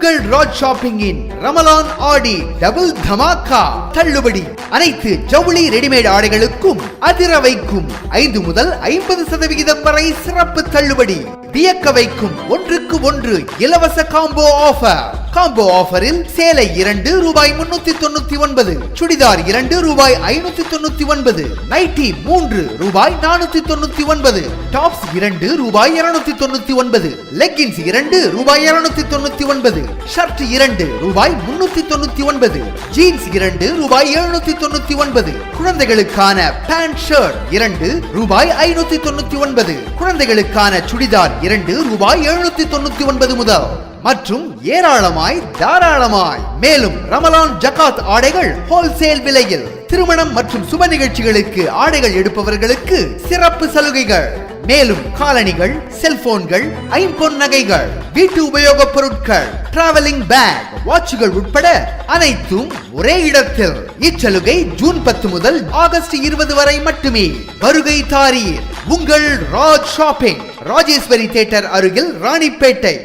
உங்கள் ராஜ் ஷாப்பிங்கின் ரமலான் ஆடி டபுள் தமாக்கா தள்ளுபடி. அனைத்து ஜவுளி ரெடிமேட் ஆடைகளுக்கும் அதிர வைக்கும் 5 முதல் 50% வரை சிறப்பு தள்ளுபடி. வியக்க வைக்கும் 1க்கு 1 இலவச காம்போ ஆஃபர். காம்போ ஆஃபரில் சேலை 2 ரூபாய் 399, சுடிதார் 2 ரூபாய் 599, நைட்டி 3 ரூபாய் 499, டாப்ஸ் 2 ரூபாய் 299, லெக்கின்ஸ் 2 ரூபாய் 299, ஷர்ட் 2 ரூபாய் 399, ஜீன்ஸ் 2 ரூபாய் 799, குழந்தைகளுக்கான பேண்ட் ஷர்ட் 2 ரூபாய் 599, குழந்தைகளுக்கான சுடிதார் 2 ரூபாய் 799 முதல் மற்றும் ஏராளமாய் தாராளமாய். மேலும் ரமலான் ஜகாத் ஆடைகள் ஹோல்சேல் விலையில். திருமணம் மற்றும் சுப நிகழ்ச்சிகளுக்கு ஆடைகள் எடுப்பவர்களுக்கு சிறப்பு சலுகைகள். மேலும் காலணிகள், செல்போன்கள், ஐம்பொன் நகைகள், வீட்டு உபயோகப் பொருட்கள், டிராவலிங் பேக், வாட்சுகள் உட்பட அனைத்தும் ஒரே இடத்தில். இச்சலுகை ஜூன் 10 முதல் ஆகஸ்ட் 20 வரை மட்டுமே. வருகை தாரீர். உங்கள் ராஜ் ஷாப்பிங், ராஜேஸ்வரி தியேட்டர் அருகில், ராணிப்பேட்டை.